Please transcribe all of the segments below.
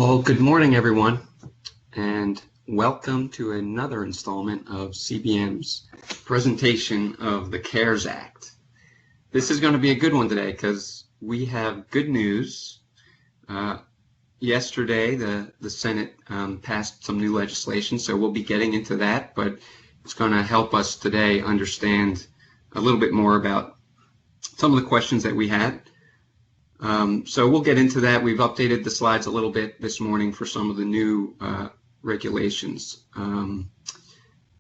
Well, good morning, everyone, and welcome to another installment of CBM's presentation of the CARES Act. This is going to be a good one today because we have good news. Yesterday, the Senate passed some new legislation, so we'll be getting into that, but it's going to help us today understand a little bit more about some of the questions that we had. So we'll get into that. We've updated the slides a little bit this morning for some of the new regulations.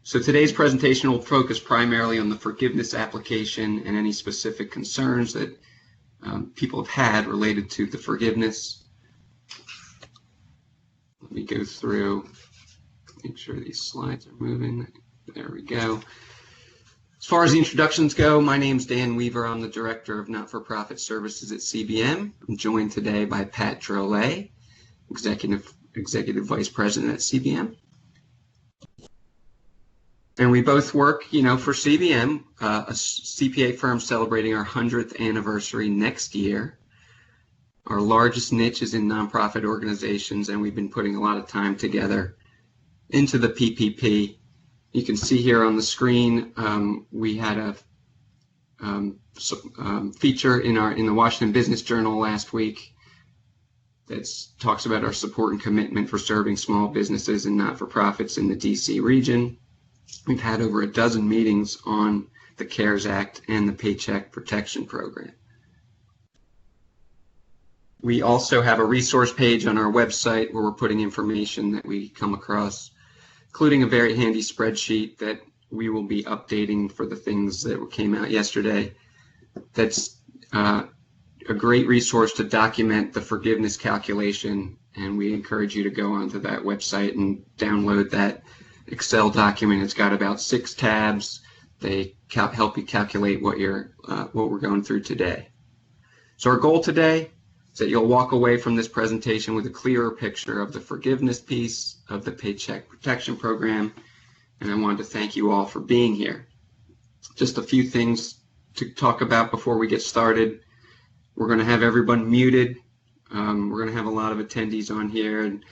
So today's presentation will focus primarily on the forgiveness application and any specific concerns that people have had related to the forgiveness. Let me go through, make sure these slides are moving. There we go. As far as the introductions go, my name's Dan Weaver. I'm the Director of Not-for-Profit Services at CBM. I'm joined today by Pat Drolet, Executive Vice President at CBM. And we both work, for CBM, a CPA firm celebrating our 100th anniversary next year. Our largest niche is in nonprofit organizations, and we've been putting a lot of time together into the PPP. You can see here on the screen, we had a feature in the Washington Business Journal last week that talks about our support and commitment for serving small businesses and not-for-profits in the DC region. We've had over a dozen meetings on the CARES Act and the Paycheck Protection Program. We also have a resource page on our website where we're putting information that we come across, including a very handy spreadsheet that we will be updating for the things that came out yesterday. That's a great resource to document the forgiveness calculation, and we encourage you to go onto that website and download that Excel document. It's got about 6 tabs. They help you calculate what we're going through today. So our goal today is that you'll walk away from this presentation with a clearer picture of the forgiveness piece of the Paycheck Protection Program, and I wanted to thank you all for being here. Just a few things to talk about before we get started. We're going to have everyone muted. We're going to have a lot of attendees on here, and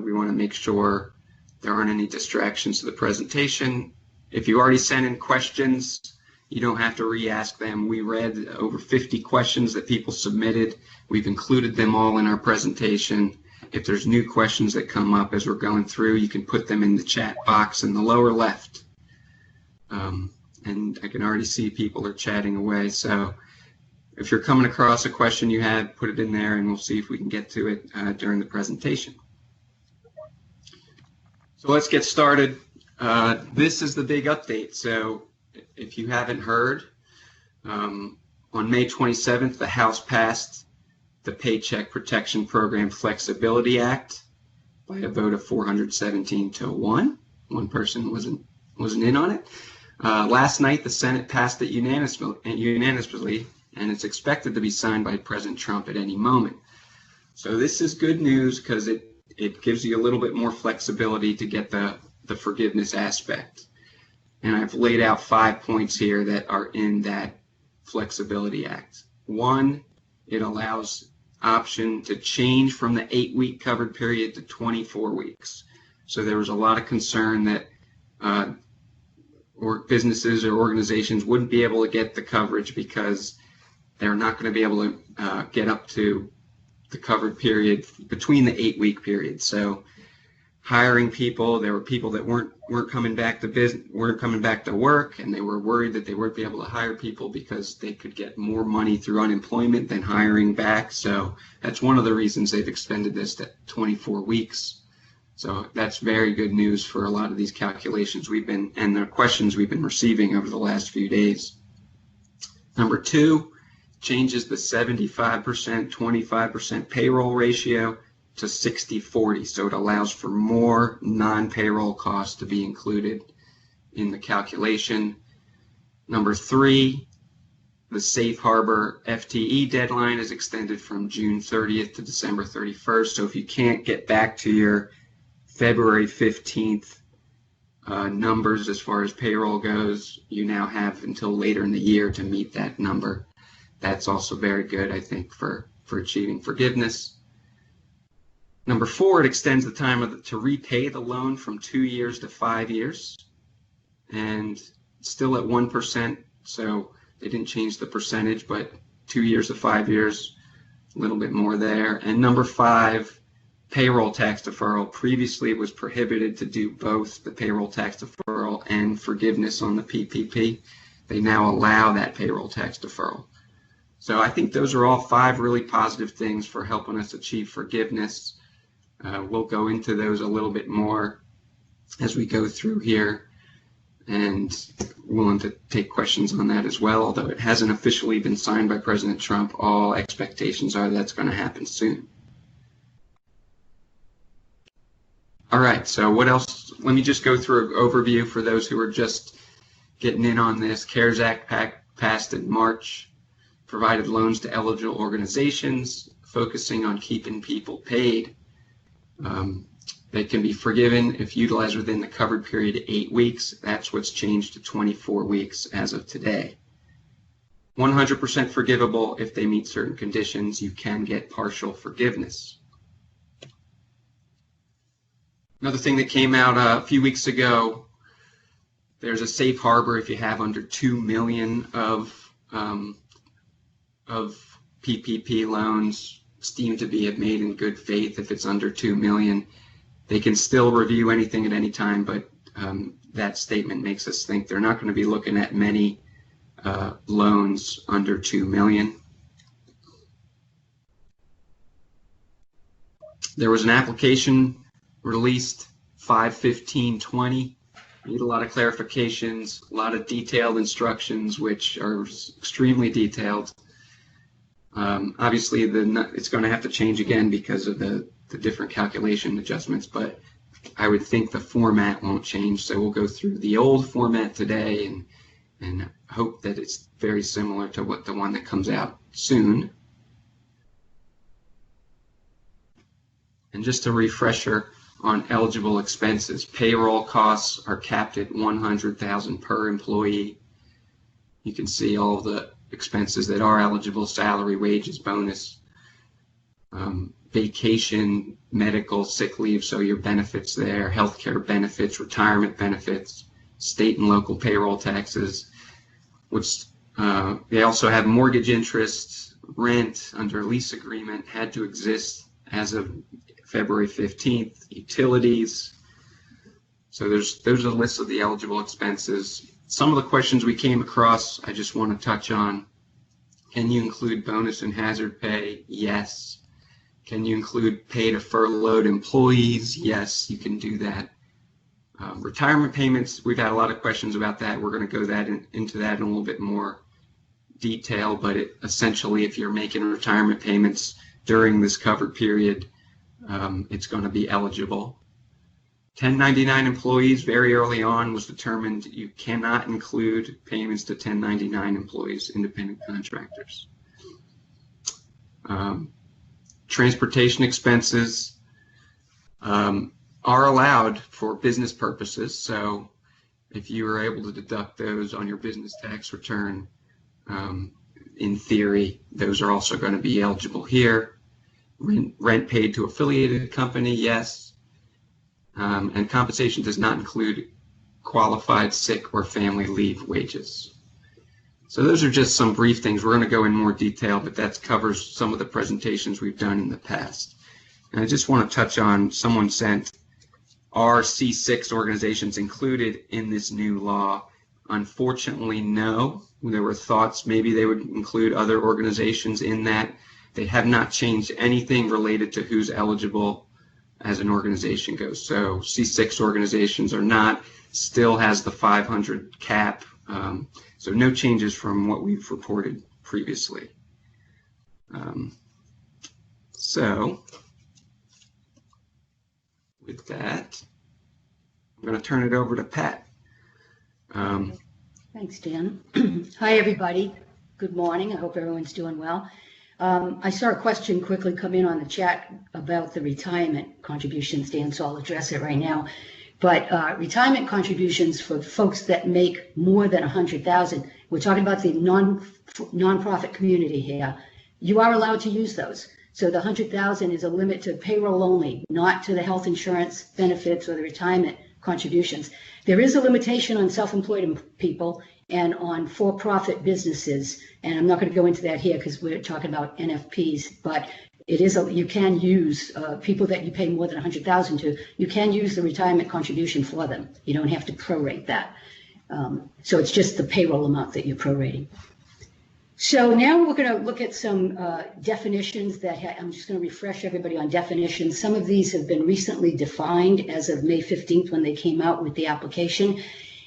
we want to make sure there aren't any distractions to the presentation. If you already sent in questions, you don't have to re-ask them. We read over 50 questions that people submitted. We've included them all in our presentation. If there's new questions that come up as we're going through, you can put them in the chat box in the lower left. And I can already see people are chatting away. So if you're coming across a question you have, put it in there and we'll see if we can get to it during the presentation. So let's get started. This is the big update. So if you haven't heard, on May 27th, the House passed the Paycheck Protection Program Flexibility Act by a vote of 417 to 1. One person wasn't in on it. Last night, the Senate passed it unanimously, and it's expected to be signed by President Trump at any moment. So this is good news because it gives you a little bit more flexibility to get the forgiveness aspect. And I've laid out 5 points here that are in that Flexibility Act. 1, it allows option to change from the 8-week covered period to 24 weeks. So there was a lot of concern that businesses or organizations wouldn't be able to get the coverage because they're not going to be able to get up to the covered period between the 8-week period. So hiring people, there were people that weren't coming back to work, and they were worried that they wouldn't be able to hire people because they could get more money through unemployment than hiring back. So that's one of the reasons they've extended this to 24 weeks. So that's very good news for a lot of these calculations and the questions we've been receiving over the last few days. Number 2, changes the 75%, 25% payroll ratio to 60-40, so it allows for more non-payroll costs to be included in the calculation. Number 3, the safe harbor FTE deadline is extended from June 30th to December 31st. So if you can't get back to your February 15th numbers as far as payroll goes, you now have until later in the year to meet that number. That's also very good, I think, for achieving forgiveness. Number 4, it extends the time to repay the loan from 2 years to 5 years, and still at 1%, so they didn't change the percentage, but 2 years to 5 years, a little bit more there. And number 5, payroll tax deferral. Previously, it was prohibited to do both the payroll tax deferral and forgiveness on the PPP. They now allow that payroll tax deferral. So I think those are all 5 really positive things for helping us achieve forgiveness. We'll go into those a little bit more as we go through here, and willing to take questions on that as well. Although it hasn't officially been signed by President Trump, all expectations are that's going to happen soon. All right, so what else? Let me just go through an overview for those who are just getting in on this. CARES Act passed in March, provided loans to eligible organizations, focusing on keeping people paid. They can be forgiven if utilized within the covered period of 8 weeks. That's what's changed to 24 weeks as of today. 100% forgivable if they meet certain conditions. You can get partial forgiveness. Another thing that came out a few weeks ago, there's a safe harbor if you have under 2 million of PPP loans deemed to be made in good faith. If it's under 2 million, they can still review anything at any time, but that statement makes us think they're not going to be looking at many loans under 2 million. There was an application released 5/15/20. Need a lot of clarifications, a lot of detailed instructions, which are extremely detailed. Obviously, it's going to have to change again because of the different calculation adjustments, but I would think the format won't change. So we'll go through the old format today and hope that it's very similar to the one that comes out soon. And just a refresher on eligible expenses. Payroll costs are capped at $100,000 per employee. You can see all the expenses that are eligible: salary, wages, bonus, vacation, medical, sick leave, so your benefits there, healthcare benefits, retirement benefits, state and local payroll taxes, which they also have mortgage interest, rent under lease agreement had to exist as of February 15th, utilities. So those are the lists of the eligible expenses. Some of the questions we came across, I just want to touch on. Can you include bonus and hazard pay? Yes. Can you include pay to furloughed employees? Yes, you can do that. Retirement payments, we've had a lot of questions about that. We're going to go into that in a little bit more detail, but essentially, if you're making retirement payments during this covered period, it's going to be eligible. 1099 employees, very early on was determined you cannot include payments to 1099 employees, independent contractors. Transportation expenses are allowed for business purposes, so if you are able to deduct those on your business tax return, in theory, those are also going to be eligible here. Rent paid to affiliated company, yes. And compensation does not include qualified sick or family leave wages. So those are just some brief things. We're going to go in more detail, but that covers some of the presentations we've done in the past. And I just want to touch on, someone sent, are C6 organizations included in this new law? Unfortunately, no. There were thoughts maybe they would include other organizations in that. They have not changed anything related to who's eligible as an organization goes. So C6 organizations are not, still has the 500 cap. So no changes from what we've reported previously. So with that, I'm going to turn it over to Pat. Thanks, Dan. Hi, everybody. Good morning. I hope everyone's doing well. I saw a question quickly come in on the chat about the retirement contributions, Dan, so I'll address it right now. But retirement contributions for folks that make more than $100,000, we're talking about the nonprofit community here, you are allowed to use those. So the 100,000 is a limit to payroll only, not to the health insurance benefits or the retirement contributions. There is a limitation on self-employed people and on for-profit businesses, and I'm not going to go into that here because we're talking about NFPs, but it is you can use people that you pay more than 100,000 to. You can use the retirement contribution for them. You don't have to prorate that. So it's just the payroll amount that you're prorating. So now we're going to look at some definitions that I'm just going to refresh everybody on definitions. Some of these have been recently defined as of May 15th when they came out with the application.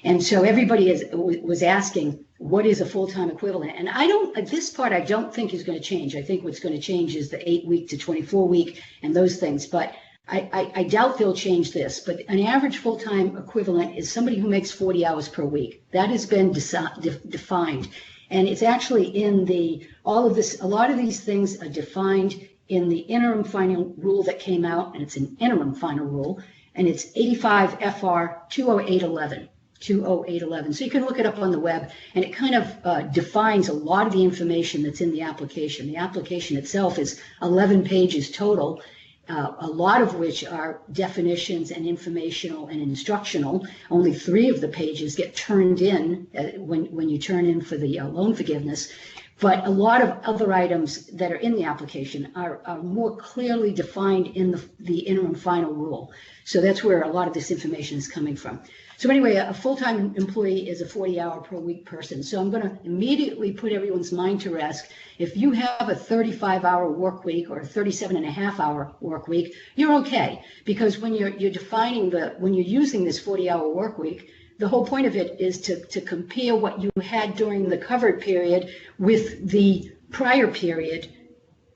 And so everybody was asking, what is a full-time equivalent? And this part I don't think is going to change. I think what's going to change is the 8-week to 24-week and those things. But I doubt they'll change this. But an average full-time equivalent is somebody who makes 40 hours per week. That has been defined. And it's actually in a lot of these things are defined in the interim final rule that came out, and it's an interim final rule, and it's 85 FR 20811. 20811. So you can look it up on the web, and it kind of defines a lot of the information that's in the application. The application itself is 11 pages total, a lot of which are definitions and informational and instructional. Only 3 of the pages get turned in when you turn in for the loan forgiveness. But a lot of other items that are in the application are more clearly defined in the interim final rule. So that's where a lot of this information is coming from. So anyway, a full-time employee is a 40-hour per week person. So I'm going to immediately put everyone's mind to rest. If you have a 35-hour work week or a 37.5-hour work week, you're okay. Because when you're using this 40-hour work week, the whole point of it is to compare what you had during the covered period with the prior period,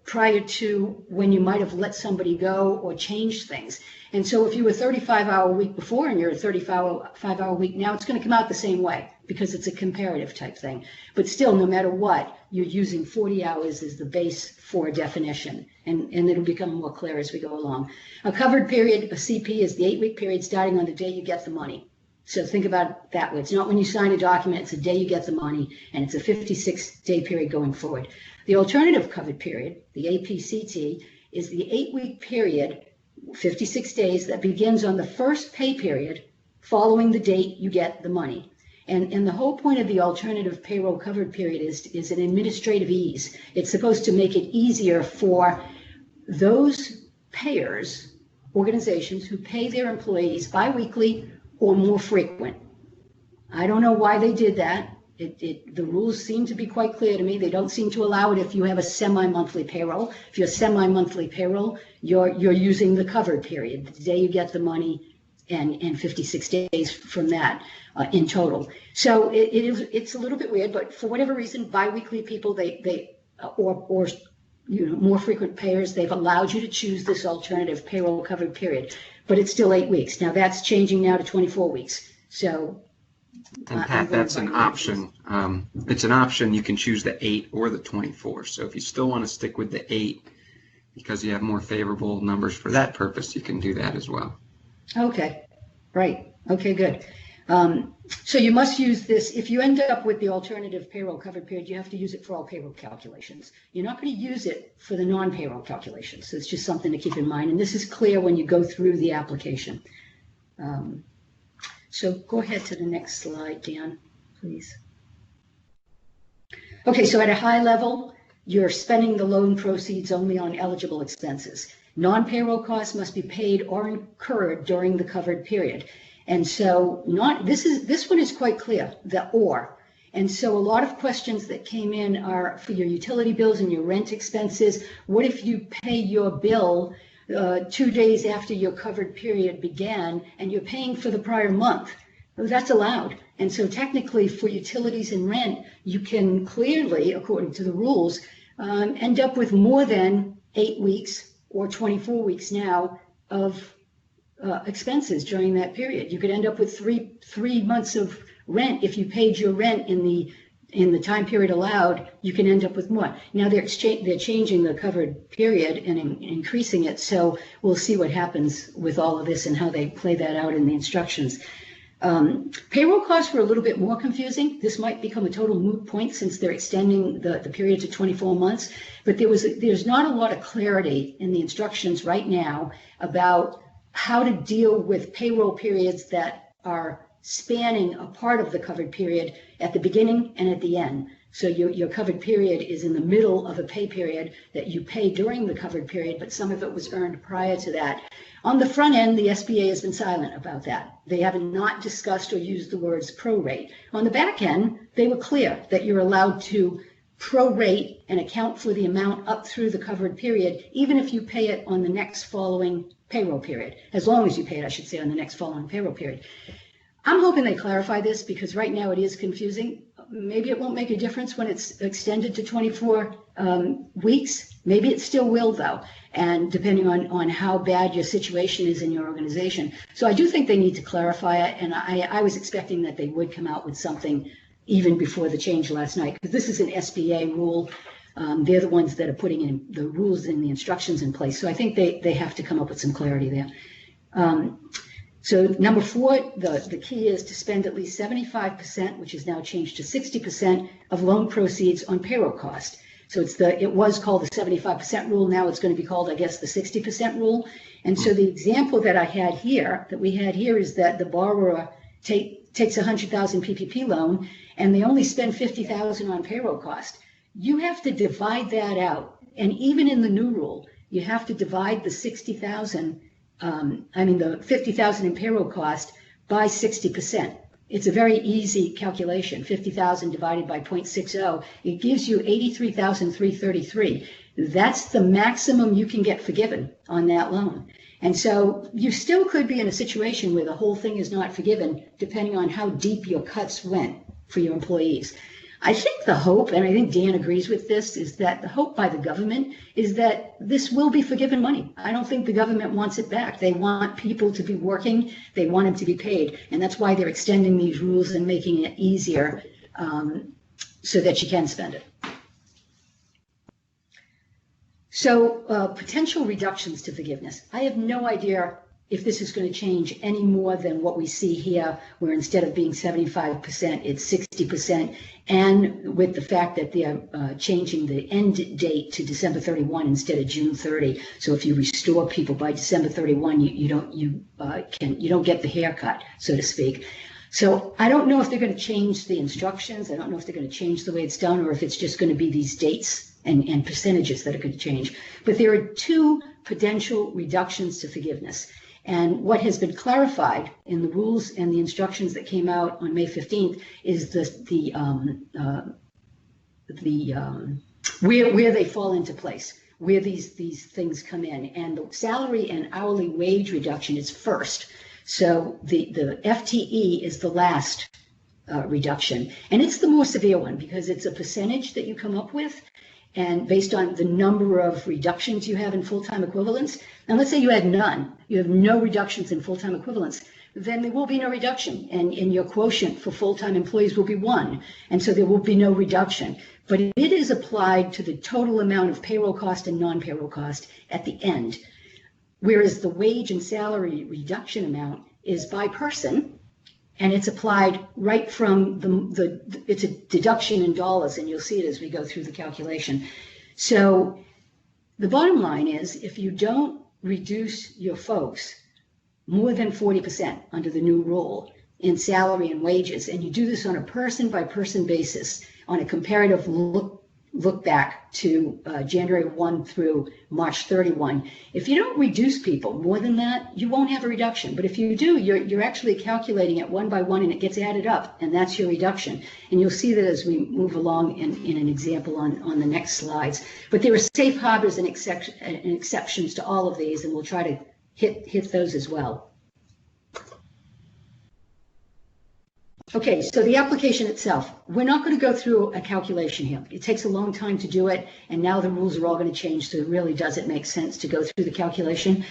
prior to when you might have let somebody go or changed things. And so if you were a 35-hour week before and you're a 35-hour week now, it's going to come out the same way because it's a comparative type thing. But still, no matter what, you're using 40 hours as the base for a definition, and it'll become more clear as we go along. A covered period, a CP, is the 8-week period starting on the day you get the money. So think about it that way. It's not when you sign a document, it's the day you get the money, and it's a 56-day period going forward. The alternative covered period, the APCT, is the 8-week period, 56 days, that begins on the first pay period following the date you get the money. And the whole point of the alternative payroll covered period is an administrative ease. It's supposed to make it easier for those payers, organizations who pay their employees biweekly or more frequent. I don't know why they did that. The rules seem to be quite clear to me. They don't seem to allow it if you have a semi-monthly payroll. If you're semi-monthly payroll, you're using the covered period, the day you get the money, and 56 days from that in total. So it's a little bit weird, but for whatever reason, biweekly people or more frequent payers, they've allowed you to choose this alternative payroll covered period, but it's still 8 weeks. Now that's changing now to 24 weeks. So. And Pat, that's an option. It's an option. You can choose the 8 or the 24. So if you still want to stick with the 8 because you have more favorable numbers for that purpose, you can do that as well. Okay, right. Okay, good. So you must use this. If you end up with the alternative payroll covered period, you have to use it for all payroll calculations. You're not going to use it for the non-payroll calculations. So it's just something to keep in mind. And this is clear when you go through the application. So go ahead to the next slide, Dan, please. Okay, so at a high level, you're spending the loan proceeds only on eligible expenses. Non-payroll costs must be paid or incurred during the covered period. And so this one is quite clear, the or. And so a lot of questions that came in are for your utility bills and your rent expenses. What if you pay your bill 2 days after your covered period began and you're paying for the prior month? Well, that's allowed. And so technically for utilities and rent, you can clearly, according to the rules, end up with more than 8 weeks or 24 weeks now of expenses during that period. You could end up with three months of rent. If you paid your rent in the time period allowed, you can end up with more. Now they're changing the covered period and increasing it, so we'll see what happens with all of this and how they play that out in the instructions. Payroll costs were a little bit more confusing. This might become a total moot point since they're extending the period to 24 months, but there's not a lot of clarity in the instructions right now about how to deal with payroll periods that are spanning a part of the covered period at the beginning and at the end. So your covered period is in the middle of a pay period that you pay during the covered period, but some of it was earned prior to that. On the front end, the SBA has been silent about that. They have not discussed or used the words prorate. On the back end, they were clear that you're allowed to prorate and account for the amount up through the covered period, even if you pay it on the next following payroll period, as long as you pay it, I should say, on the next following payroll period. I'm hoping they clarify this because right now it is confusing. Maybe it won't make a difference when it's extended to 24 weeks. Maybe it still will, though, and depending on how bad your situation is in your organization. So I do think they need to clarify it, and I was expecting that they would come out with something even before the change last night, because this is an SBA rule. They're the ones that are putting in the rules and the instructions in place. So I think they have to come up with some clarity there. So number 4, the key is to spend at least 75%, which is now changed to 60% of loan proceeds on payroll cost. So it was called the 75% rule. Now it's going to be called, I guess, the 60% rule. And so the example that we had here is that the borrower takes a $100,000 PPP loan and they only spend $50,000 on payroll cost. You have to divide that out. And even in the new rule, you have to divide the the 50,000 in payroll cost by 60%. It's a very easy calculation. 50,000 divided by 0.60, it gives you 83,333. That's the maximum you can get forgiven on that loan. And so you still could be in a situation where the whole thing is not forgiven, depending on how deep your cuts went for your employees. I think the hope, and I think Dan agrees with this, is that the hope by the government is that this will be forgiven money. I don't think the government wants it back. They want people to be working. They want them to be paid. And that's why they're extending these rules and making it easier so that you can spend it. So potential reductions to forgiveness. I have no idea if this is going to change any more than what we see here, where instead of being 75%, it's 60%, and with the fact that they're changing the end date to December 31 instead of June 30. So if you restore people by December 31, you don't get the haircut, so to speak. So I don't know if they're going to change the instructions. I don't know if they're going to change the way it's done, or if it's just going to be these dates and percentages that are going to change. But there are 2 potential reductions to forgiveness. And what has been clarified in the rules and the instructions that came out on May 15th is where they fall into place, where these things come in. And the salary and hourly wage reduction is first. So the FTE is the last reduction. And it's the more severe one because it's a percentage that you come up with. And based on the number of reductions you have in full-time equivalents, and let's say you had none, you have no reductions in full-time equivalents, then there will be no reduction. And your quotient for full-time employees will be 1. And so there will be no reduction. But it is applied to the total amount of payroll cost and non-payroll cost at the end. Whereas the wage and salary reduction amount is by person, and it's applied right from it's a deduction in dollars, and you'll see it as we go through the calculation. So the bottom line is, if you don't reduce your folks more than 40% under the new rule in salary and wages, and you do this on a person-by-person basis, on a comparative look back to January 1 through March 31. If you don't reduce people more than that, you won't have a reduction. But if you do, you're actually calculating it one by one, and it gets added up, and that's your reduction. And you'll see that as we move along in an example on the next slides. But there are safe harbors and exceptions to all of these, and we'll try to hit those as well. Okay, so the application itself, we're not going to go through a calculation here. It takes a long time to do it, and now the rules are all going to change, so it really doesn't make sense to go through the calculation.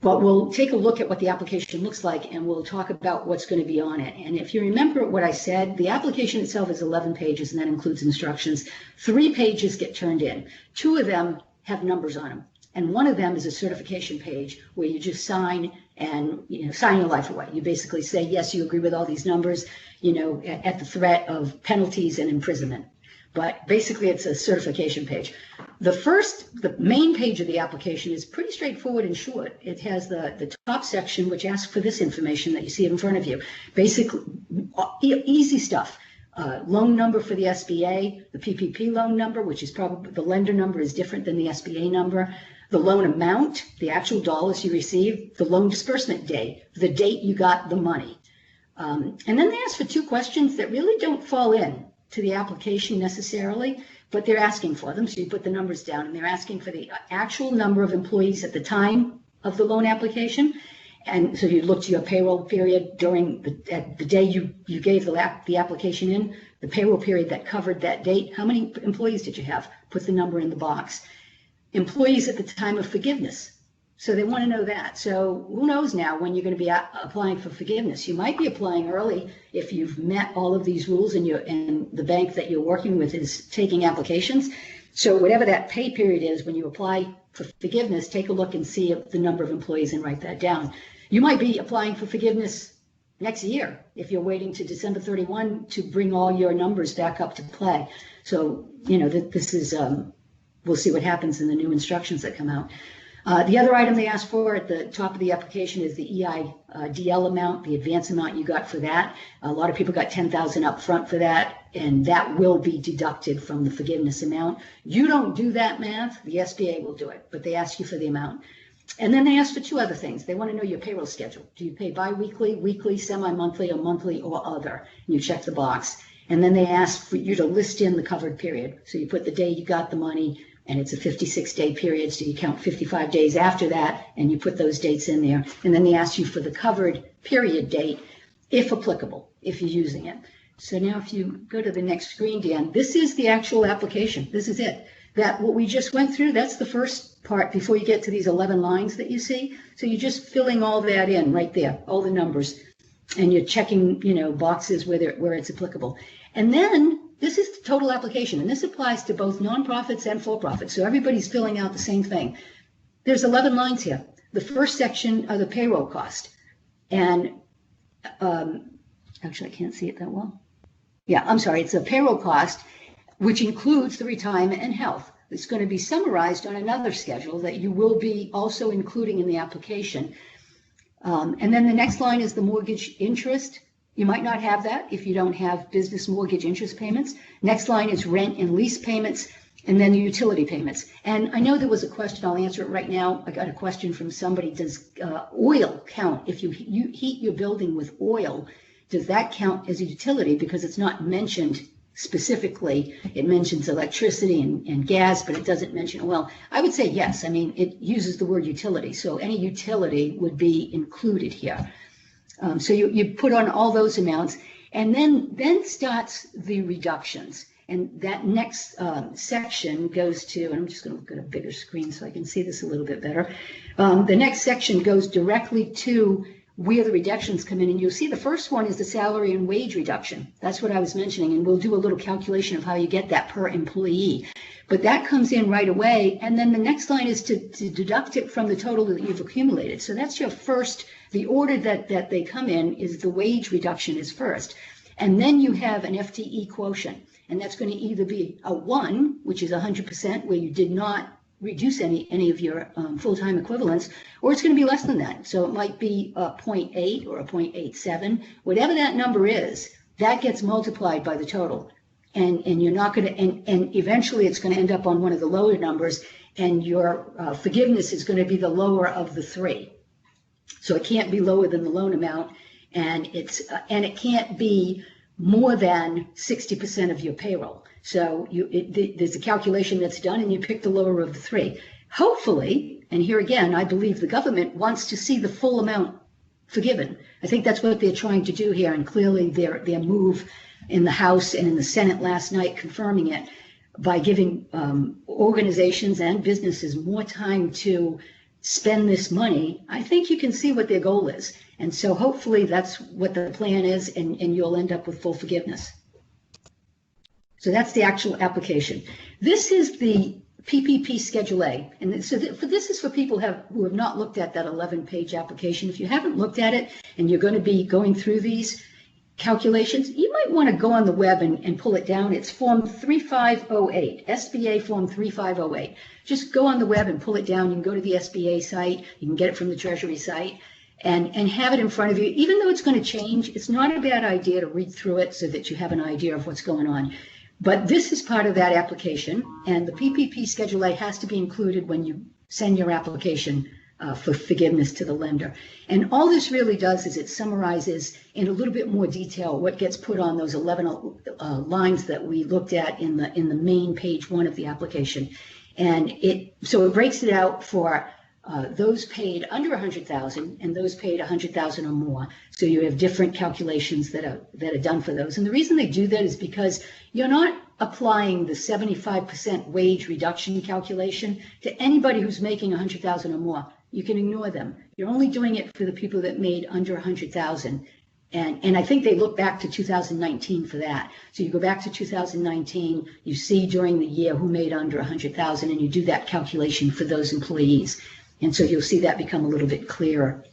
But we'll take a look at what the application looks like, and we'll talk about what's going to be on it. And if you remember what I said, the application itself is 11 pages, and that includes instructions. 3 pages get turned in. 2 of them have numbers on them. And one of them is a certification page where you just sign and, sign your life away. You basically say, yes, you agree with all these numbers, at the threat of penalties and imprisonment. But basically it's a certification page. The main page of the application is pretty straightforward and short. It has the top section, which asks for this information that you see in front of you. Basically, easy stuff. Loan number for the SBA, the PPP loan number, which is probably, the lender number is different than the SBA number, the loan amount, the actual dollars you received, the loan disbursement date, the date you got the money. And then they ask for two questions that really don't fall in to the application necessarily, but they're asking for them. So you put the numbers down, and they're asking for the actual number of employees at the time of the loan application. And so you look to your payroll period during the day you gave the application in, the payroll period that covered that date. How many employees did you have? Put the number in the box. Employees at the time of forgiveness. So they want to know that. So who knows now when you're going to be applying for forgiveness? You might be applying early if you've met all of these rules and the bank that you're working with is taking applications. So whatever that pay period is when you apply for forgiveness, take a look and see the number of employees and write that down. You might be applying for forgiveness next year if you're waiting to December 31 to bring all your numbers back up to play. So, this is, we'll see what happens in the new instructions that come out. The other item they asked for at the top of the application is the EIDL amount, the advance amount you got for that. A lot of people got $10,000 up front for that, and that will be deducted from the forgiveness amount. You don't do that math, the SBA will do it, but they ask you for the amount. And then they ask for two other things. They want to know your payroll schedule. Do you pay biweekly, weekly, semi-monthly, or monthly, or other? And you check the box. And then they ask for you to list in the covered period. So you put the day you got the money, and it's a 56-day period, so you count 55 days after that, and you put those dates in there. And then they ask you for the covered period date, if applicable, if you're using it. So now if you go to the next screen, Dan, this is the actual application. This is it. That what we just went through, that's the first part before you get to these 11 lines that you see. So you're just filling all that in right there, all the numbers, and you're checking, boxes where it's applicable. And then this is the total application, and this applies to both nonprofits and for-profits. So everybody's filling out the same thing. There's 11 lines here. The first section are the payroll cost. And actually, I can't see it that well. Yeah, I'm sorry. It's a payroll cost, which includes the retirement and health. It's going to be summarized on another schedule that you will be also including in the application. And then the next line is the mortgage interest. You might not have that if you don't have business mortgage interest payments. Next line is rent and lease payments, and then the utility payments. And I know there was a question, I'll answer it right now. I got a question from somebody, does oil count? If you heat your building with oil, does that count as a utility? Because it's not mentioned specifically. It mentions electricity and gas, but it doesn't mention oil. I would say yes. I mean, it uses the word utility, so any utility would be included here. So you put on all those amounts, and then starts the reductions. And that next section goes to, and I'm just going to look at a bigger screen so I can see this a little bit better. The next section goes directly to where the reductions come in, and you'll see the first one is the salary and wage reduction. That's what I was mentioning, and we'll do a little calculation of how you get that per employee. But that comes in right away, and then the next line is to deduct it from the total that you've accumulated. So that's your first, the order that they come in is the wage reduction is first. And then you have an FTE quotient, and that's going to either be a 1, which is 100%, where you did not reduce any of your full-time equivalents, or it's going to be less than that. So it might be a 0.8 or a 0.87. Whatever that number is, that gets multiplied by the total. And you're not going to, and eventually it's going to end up on one of the lower numbers, and your forgiveness is going to be the lower of the 3. So it can't be lower than the loan amount, and it can't be more than 60% of your payroll. So there's a calculation that's done, and you pick the lower of the 3. Hopefully, and here again, I believe the government wants to see the full amount forgiven. I think that's what they're trying to do here, and clearly their move in the House and in the Senate last night confirming it by giving organizations and businesses more time to spend this money. I think you can see what their goal is. And so hopefully that's what the plan is, and you'll end up with full forgiveness. So that's the actual application. This is the PPP Schedule A. And so this is for people who have not looked at that 11-page application. If you haven't looked at it and you're going to be going through these calculations, you might want to go on the web and pull it down. It's Form 3508, SBA Form 3508. Just go on the web and pull it down. You can go to the SBA site. You can get it from the Treasury site and have it in front of you. Even though it's going to change, it's not a bad idea to read through it so that you have an idea of what's going on. But this is part of that application, and the PPP Schedule A has to be included when you send your application for forgiveness to the lender. And all this really does is it summarizes in a little bit more detail what gets put on those 11 lines that we looked at in the main page 1 of the application. And it breaks it out for those paid under 100,000 and those paid 100,000 or more. So you have different calculations that are done for those. And the reason they do that is because you're not applying the 75% wage reduction calculation to anybody who's making 100,000 or more. You can ignore them. You're only doing it for the people that made under 100,000. And I think they look back to 2019 for that. So you go back to 2019, you see during the year who made under 100,000, and you do that calculation for those employees. And so you'll see that become a little bit clearer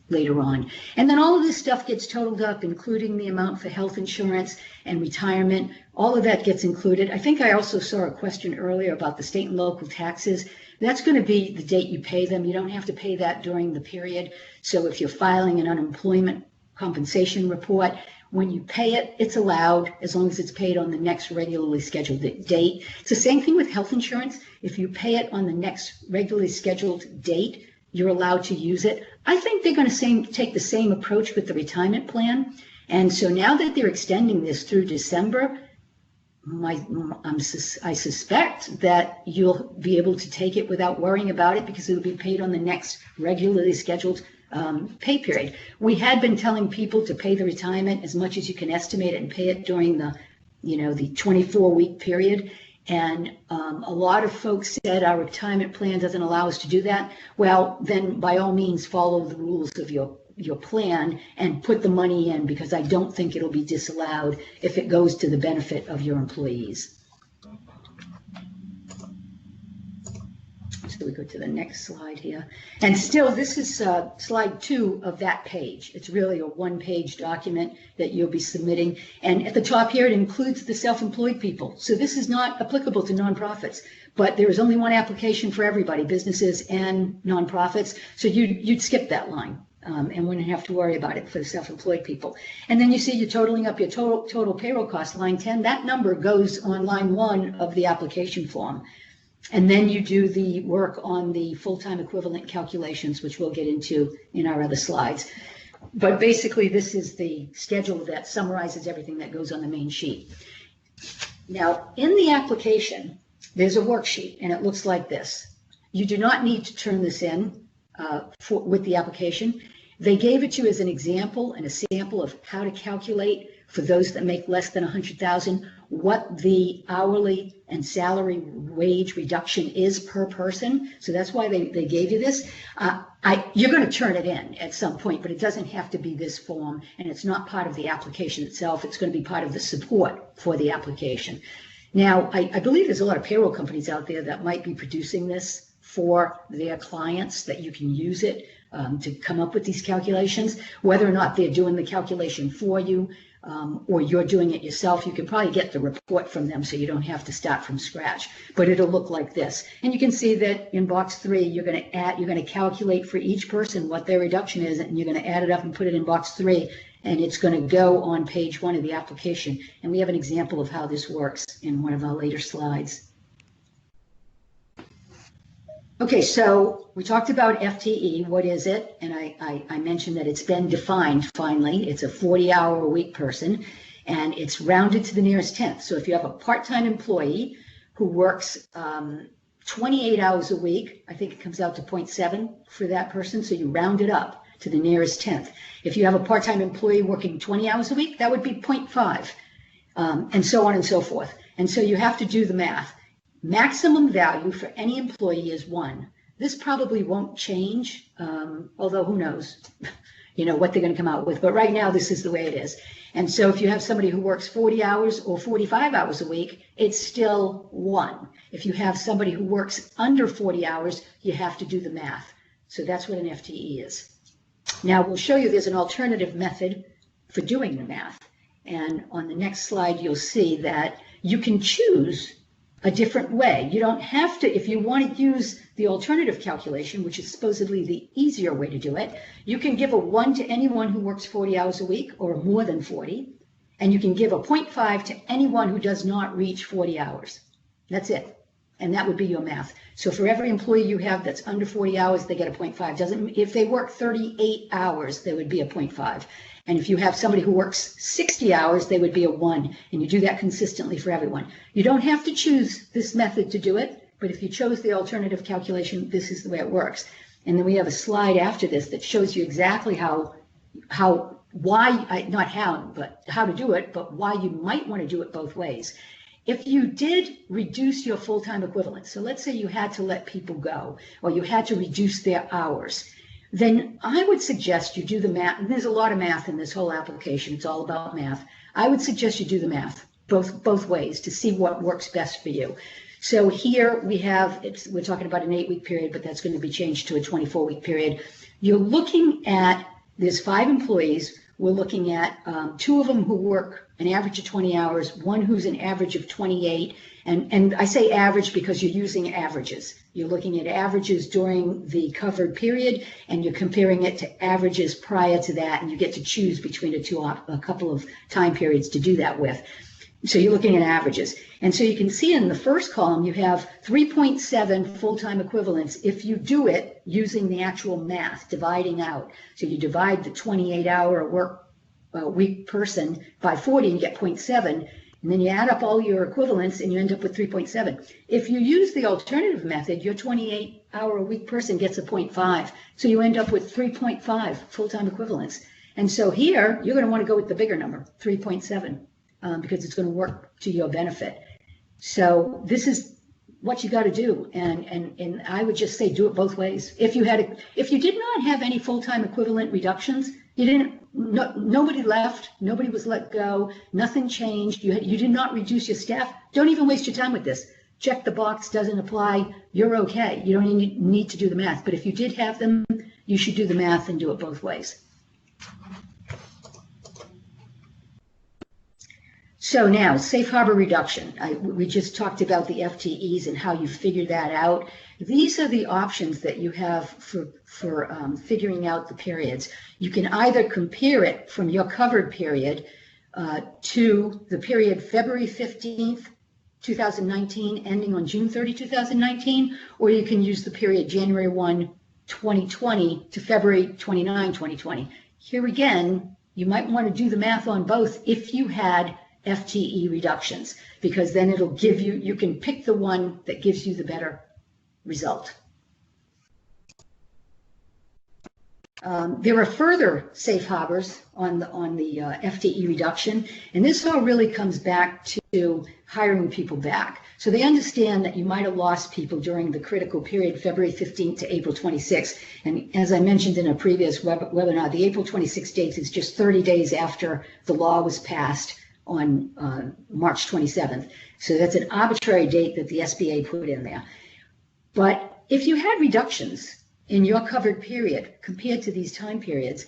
later on. And then all of this stuff gets totaled up, including the amount for health insurance and retirement. All of that gets included. I think I also saw a question earlier about the state and local taxes. That's going to be the date you pay them. You don't have to pay that during the period. So if you're filing an unemployment compensation report, when you pay it, it's allowed as long as it's paid on the next regularly scheduled date. It's the same thing with health insurance. If you pay it on the next regularly scheduled date, you're allowed to use it. I think they're going to take the same approach with the retirement plan. And so now that they're extending this through December, I suspect that you'll be able to take it without worrying about it because it'll be paid on the next regularly scheduled pay period. We had been telling people to pay the retirement as much as you can estimate it and pay it during the 24-week period. And a lot of folks said our retirement plan doesn't allow us to do that. Well, then by all means follow the rules of your plan and put the money in, because I don't think it'll be disallowed if it goes to the benefit of your employees. So we go to the next slide here. And still, this is slide 2 of that page. It's really a one-page document that you'll be submitting. And at the top here, it includes the self-employed people. So this is not applicable to nonprofits, but there is only one application for everybody, businesses and nonprofits. So you'd skip that line and wouldn't have to worry about it for the self-employed people. And then you see you're totaling up your total payroll cost, line 10. That number goes on line 1 of the application form. And then you do the work on the full-time equivalent calculations, which we'll get into in our other slides. But basically, this is the schedule that summarizes everything that goes on the main sheet. Now, in the application, there's a worksheet, and it looks like this. You do not need to turn this in with the application. They gave it to you as an example and a sample of how to calculate for those that make less than 100,000, what the hourly and salary wage reduction is per person. So that's why they gave you this. You're going to turn it in at some point, but it doesn't have to be this form, and it's not part of the application itself. It's going to be part of the support for the application. Now, I believe there's a lot of payroll companies out there that might be producing this for their clients, that you can use it to come up with these calculations. Whether or not they're doing the calculation for you, or you're doing it yourself, you can probably get the report from them so you don't have to start from scratch. But it'll look like this. And you can see that in box 3, you're going to calculate for each person what their reduction is, and you're going to add it up and put it in box 3, and it's going to go on page 1 of the application. And we have an example of how this works in one of our later slides. Okay, so we talked about FTE. What is it? And I mentioned that it's been defined finally. It's a 40-hour-a-week person, and it's rounded to the nearest tenth. So if you have a part-time employee who works 28 hours a week, I think it comes out to 0.7 for that person. So you round it up to the nearest tenth. If you have a part-time employee working 20 hours a week, that would be 0.5, and so on and so forth. And so you have to do the math. Maximum value for any employee is 1. This probably won't change, although who knows? what they're going to come out with. But right now, this is the way it is. And so if you have somebody who works 40 hours or 45 hours a week, it's still 1. If you have somebody who works under 40 hours, you have to do the math. So that's what an FTE is. Now, we'll show you there's an alternative method for doing the math. And on the next slide, you'll see that you can choose a different way. You don't have to, if you want to use the alternative calculation, which is supposedly the easier way to do it, you can give a 1 to anyone who works 40 hours a week or more than 40, and you can give a 0.5 to anyone who does not reach 40 hours. That's it. And that would be your math. So for every employee you have that's under 40 hours, they get a 0.5. If they work 38 hours, there would be a 0.5. And if you have somebody who works 60 hours, they would be a 1. And you do that consistently for everyone. You don't have to choose this method to do it, but if you chose the alternative calculation, this is the way it works. And then we have a slide after this that shows you exactly how to do it, but why you might want to do it both ways. If you did reduce your full-time equivalent, so let's say you had to let people go, or you had to reduce their hours, then I would suggest you do the math. And there's a lot of math in this whole application. It's all about math. I would suggest you do the math both ways to see what works best for you. So here we're talking about an 8-week period, but that's going to be changed to a 24-week period. You're looking at, there's 5 employees. We're looking at 2 of them who work an average of 20 hours, 1 who's an average of 28. And I say average because you're using averages. You're looking at averages during the covered period, and you're comparing it to averages prior to that, and you get to choose between a couple of time periods to do that with. So you're looking at averages. And so you can see in the first column, you have 3.7 full-time equivalents if you do it using the actual math, dividing out. So you divide the 28-hour work week person by 40 and you get 0.7. And then you add up all your equivalents and you end up with 3.7. If you use the alternative method, your 28-hour a week person gets a 0.5. So you end up with 3.5 full-time equivalents. And so here, you're going to want to go with the bigger number, 3.7. Because it's going to work to your benefit. So this is what you got to do, and I would just say do it both ways. If you did not have any full-time equivalent reductions, nobody left, nobody was let go, nothing changed, you did not reduce your staff, don't even waste your time with this. Check the box, doesn't apply, you're okay. You don't need to do the math. But if you did have them, you should do the math and do it both ways. So now, safe harbor reduction. We just talked about the FTEs and how you figure that out. These are the options that you have for figuring out the periods. You can either compare it from your covered period to the period February 15th, 2019, ending on June 30, 2019, or you can use the period January 1, 2020 to February 29, 2020. Here again, you might want to do the math on both if you had FTE reductions, because then it'll give you, you can pick the one that gives you the better result. There are further safe harbors on the FTE reduction, and this all really comes back to hiring people back. So they understand that you might have lost people during the critical period, February 15th to April 26th. And as I mentioned in a previous webinar, the April 26th date is just 30 days after the law was passed on March 27th. So that's an arbitrary date that the SBA put in there. But if you had reductions in your covered period compared to these time periods,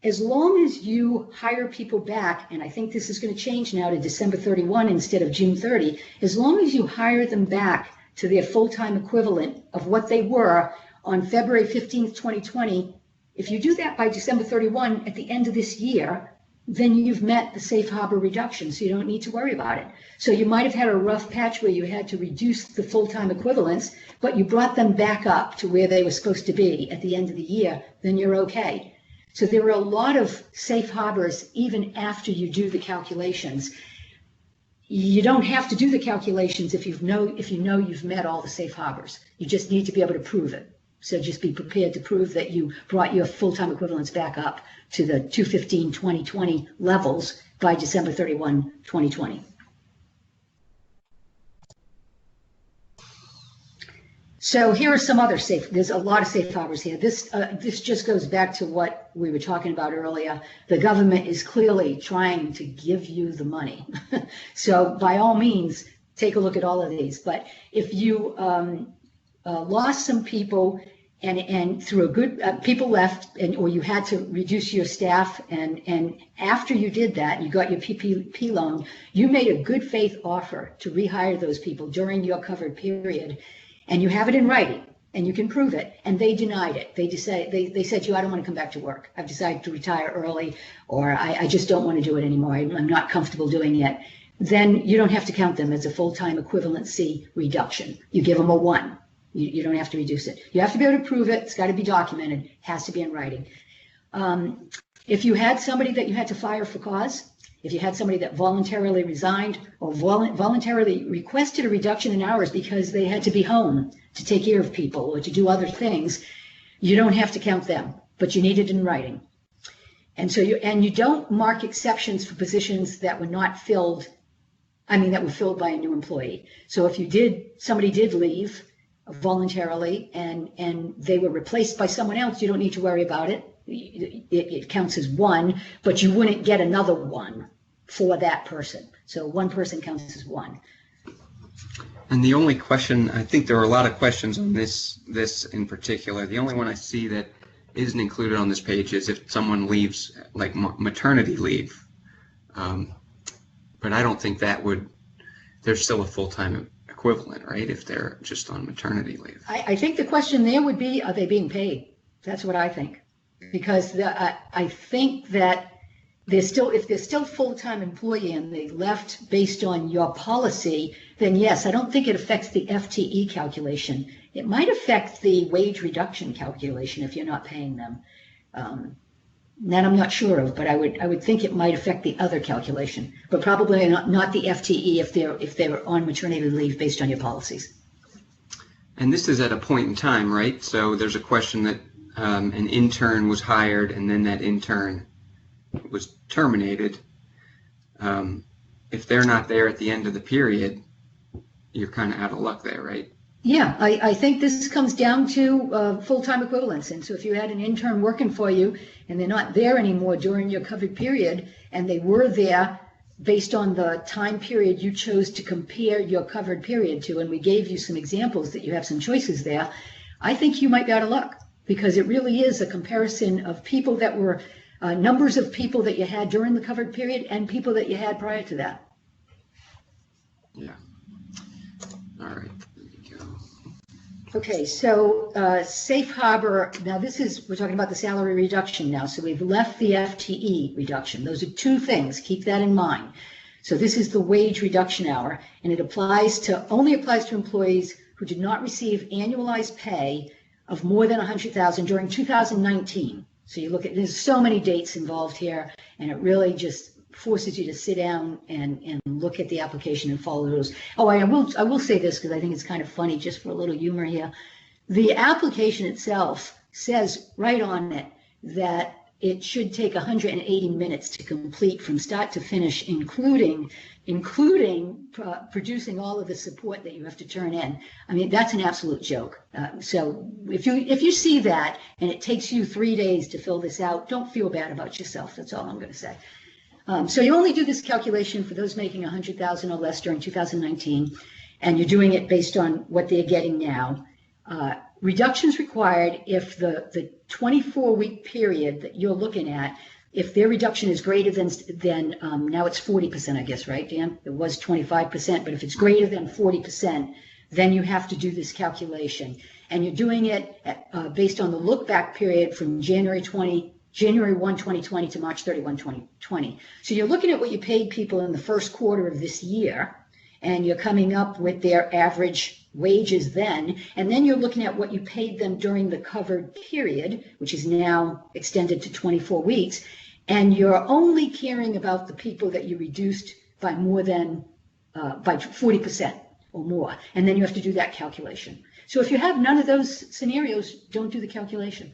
as long as you hire people back, and I think this is going to change now to December 31 instead of June 30, as long as you hire them back to their full-time equivalent of what they were on February 15th, 2020, if you do that by December 31 at the end of this year, then you've met the safe harbor reduction, so you don't need to worry about it. So you might have had a rough patch where you had to reduce the full-time equivalents, but you brought them back up to where they were supposed to be at the end of the year, then you're okay. So there are a lot of safe harbors even after you do the calculations. You don't have to do the calculations if you know you've met all the safe harbors. You just need to be able to prove it. So just be prepared to prove that you brought your full-time equivalents back up to the 2/15/2020 levels by December 31, 2020. So here are some other there's a lot of safe harbors here. This just goes back to what we were talking about earlier. The government is clearly trying to give you the money. So by all means, take a look at all of these. But if you lost some people and through a good, people left or you had to reduce your staff and after you did that, you got your PPP loan, you made a good faith offer to rehire those people during your covered period. And you have it in writing, and you can prove it, and they denied it. They said to you, I don't want to come back to work. I've decided to retire early, or I just don't want to do it anymore. I'm not comfortable doing it. Then you don't have to count them as a full-time equivalency reduction. You give them a 1. You don't have to reduce it. You have to be able to prove it. It's got to be documented. It has to be in writing. If you had somebody that you had to fire for cause, if you had somebody that voluntarily resigned or voluntarily requested a reduction in hours because they had to be home to take care of people or to do other things, you don't have to count them, but you need it in writing. And so you don't mark exceptions for positions that were not filled, that were filled by a new employee. So if somebody did leave voluntarily and they were replaced by someone else, you don't need to worry about it. It counts as 1, but you wouldn't get another 1 for that person. So 1 person counts as 1. And the only question, I think there are a lot of questions on this in particular. The only one I see that isn't included on this page is if someone leaves, like maternity leave. But I don't think there's still a full-time equivalent, right, if they're just on maternity leave. I think the question there would be, are they being paid? That's what I think. Because I think that if they're still full-time employee and they left based on your policy, then yes, I don't think it affects the FTE calculation. It might affect the wage reduction calculation if you're not paying them. That I'm not sure of, but I would think it might affect the other calculation, but probably not the FTE if they're on maternity leave based on your policies. And this is at a point in time, right? So there's a question that an intern was hired and then that intern was terminated. If they're not there at the end of the period, you're kind of out of luck there, right? Yeah, I think this comes down to full-time equivalence. And so if you had an intern working for you and they're not there anymore during your covered period, and they were there based on the time period you chose to compare your covered period to, and we gave you some examples that you have some choices there, I think you might be out of luck, because it really is a comparison of people that were numbers of people that you had during the covered period and people that you had prior to that. Yeah. All right. Okay, so safe harbor, now we're talking about the salary reduction now, so we've left the FTE reduction. Those are 2 things, keep that in mind. So this is the wage reduction hour, and it only applies to employees who did not receive annualized pay of more than $100,000 during 2019. So there's so many dates involved here, and it really just forces you to sit down and look at the application and follow those. Oh, I will say this because I think it's kind of funny, just for a little humor here. The application itself says right on it that it should take 180 minutes to complete from start to finish, including producing all of the support that you have to turn in. I mean, that's an absolute joke. So if you see that and it takes you 3 days to fill this out, don't feel bad about yourself. That's all I'm going to say. So you only do this calculation for those making $100,000 or less during 2019, and you're doing it based on what they're getting now. Reductions required if the 24-week period that you're looking at, if their reduction is greater than now it's 40%, I guess, right, Dan? It was 25%, but if it's greater than 40%, then you have to do this calculation. And you're doing it based on the look-back period from January 1, 2020 to March 31, 2020. So you're looking at what you paid people in the first quarter of this year, and you're coming up with their average wages then, and then you're looking at what you paid them during the covered period, which is now extended to 24 weeks, and you're only caring about the people that you reduced by more than, by 40% or more, and then you have to do that calculation. So if you have none of those scenarios, don't do the calculation.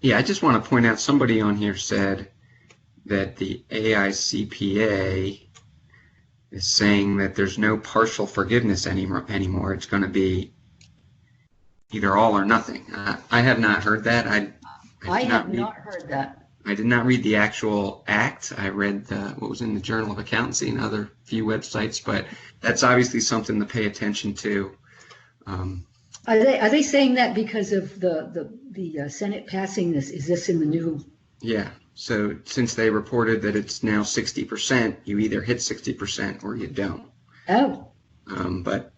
Yeah, I just want to point out, somebody on here said that the AICPA is saying that there's no partial forgiveness anymore. It's going to be either all or nothing. I have not heard that. I have not heard that. I did not read the actual act. I read what was in the Journal of Accountancy and other few websites, but that's obviously something to pay attention to. Are they saying that because of the Senate passing this? Is this in the new? Yeah. So since they reported that it's now 60%, you either hit 60% or you don't. Oh. But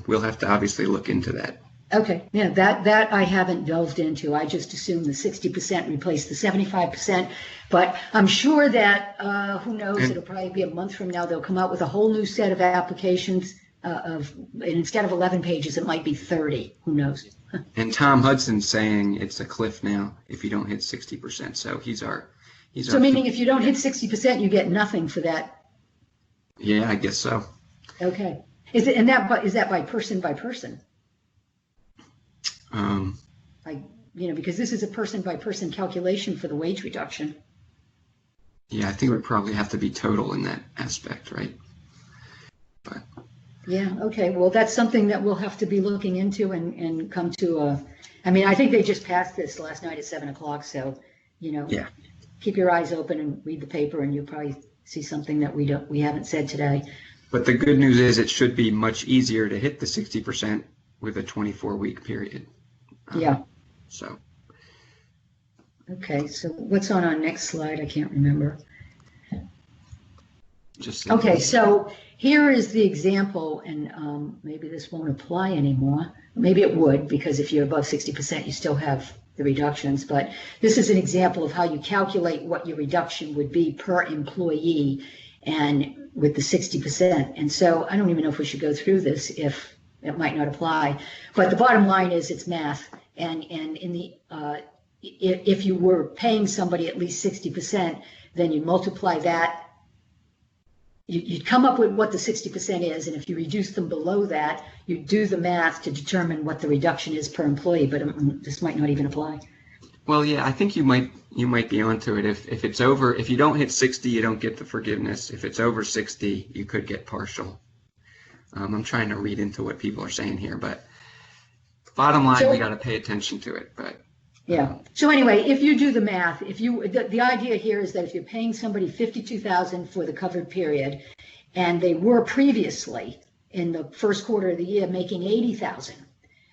we'll have to obviously look into that. Okay, yeah, that I haven't delved into. I just assumed the 60% replaced the 75%, but I'm sure that, who knows, it'll probably be a month from now, they'll come out with a whole new set of applications and instead of 11 pages, it might be 30, who knows. And Tom Hudson's saying it's a cliff now if you don't hit 60%, so So meaning if you don't hit 60%, you get nothing for that? Yeah, I guess so. Okay. Is that by person by person? Because this is a person-by-person calculation for the wage reduction. Yeah, I think it would probably have to be total in that aspect, right? But yeah, okay. Well, that's something that we'll have to be looking into and come to I think they just passed this last night at 7 o'clock, so, yeah. Keep your eyes open and read the paper, and you'll probably see something that we haven't said today. But the good news is it should be much easier to hit the 60% with a 24-week period. Yeah. So. Okay, so what's on our next slide? I can't remember. Okay, so here is the example, and maybe this won't apply anymore. Maybe it would, because if you're above 60%, you still have the reductions. But this is an example of how you calculate what your reduction would be per employee, and with the 60%. And so I don't even know if we should go through this if it might not apply. But the bottom line is it's math. And in the if you were paying somebody at least 60%, then you multiply that. You'd come up with what the 60% is, and if you reduce them below that, you do the math to determine what the reduction is per employee. But this might not even apply. Well, yeah, I think you might be onto it. If it's over, if you don't hit 60, you don't get the forgiveness. If it's over 60, you could get partial. I'm trying to read into what people are saying here, but bottom line, we got to pay attention to it. But yeah. So anyway, if you do the math, the idea here is that if you're paying somebody $52,000 for the covered period, and they were previously in the first quarter of the year making $80,000,